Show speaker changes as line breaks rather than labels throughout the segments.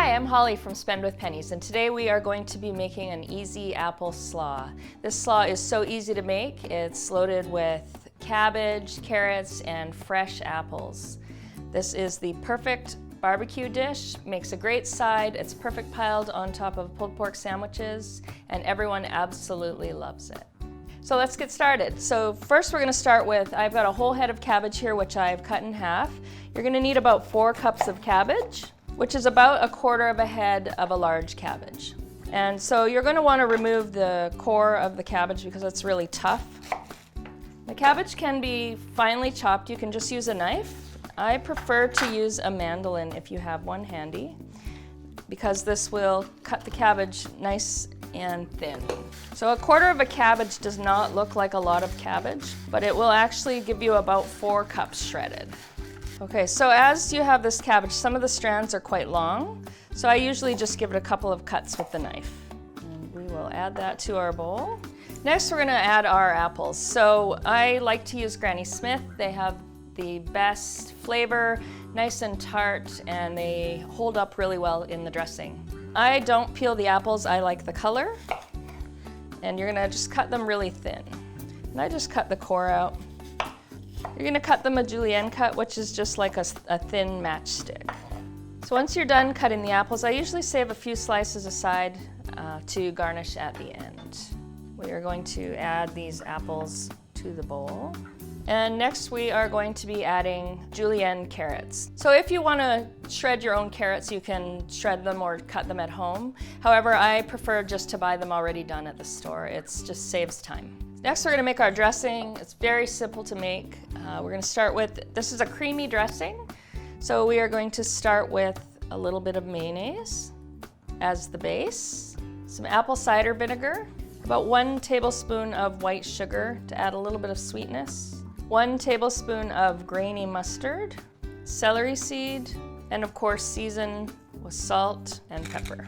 Hi, I'm Holly from Spend with Pennies, and today we are going to be making an easy apple slaw. This slaw is so easy to make. It's loaded with cabbage, carrots, and fresh apples. This is the perfect barbecue dish, makes a great side, it's perfect piled on top of pulled pork sandwiches, and everyone absolutely loves it. So let's get started. So first we're going to start with, I've got a whole head of cabbage here which I've cut in half. You're going to need about 4 cups of cabbage, which is about 1/4 of a head of a large cabbage. And so you're going to want to remove the core of the cabbage because it's really tough. The cabbage can be finely chopped. You can just use a knife. I prefer to use a mandolin if you have one handy, because this will cut the cabbage nice and thin. So 1/4 of a cabbage does not look like a lot of cabbage, but it will actually give you about 4 cups shredded. Okay, so as you have this cabbage, some of the strands are quite long, so I usually just give it a couple of cuts with the knife. And we will add that to our bowl. Next, we're gonna add our apples. So I like to use Granny Smith. They have the best flavor, nice and tart, and they hold up really well in the dressing. I don't peel the apples, I like the color. And you're gonna just cut them really thin. And I just cut the core out. You're gonna cut them a julienne cut, which is just like a thin matchstick. So once you're done cutting the apples, I usually save a few slices aside to garnish at the end. We are going to add these apples to the bowl. And next we are going to be adding julienne carrots. So if you want to shred your own carrots, you can shred them or cut them at home. However, I prefer just to buy them already done at the store. It just saves time. Next we're going to make our dressing. It's very simple to make. We're going to start with, this is a creamy dressing. So we are going to start with a little bit of mayonnaise as the base, some apple cider vinegar, about 1 tablespoon of white sugar to add a little bit of sweetness, 1 tablespoon of grainy mustard, celery seed, and of course season with salt and pepper.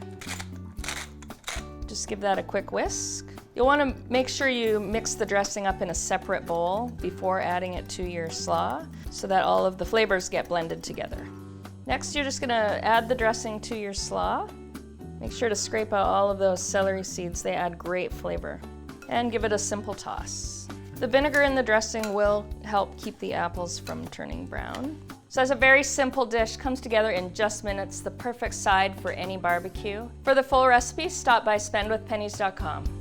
Just give that a quick whisk. You'll want to make sure you mix the dressing up in a separate bowl before adding it to your slaw so that all of the flavors get blended together. Next, you're just going to add the dressing to your slaw. Make sure to scrape out all of those celery seeds. They add great flavor. And give it a simple toss. The vinegar in the dressing will help keep the apples from turning brown. So it's a very simple dish, comes together in just minutes, the perfect side for any barbecue. For the full recipe, stop by spendwithpennies.com.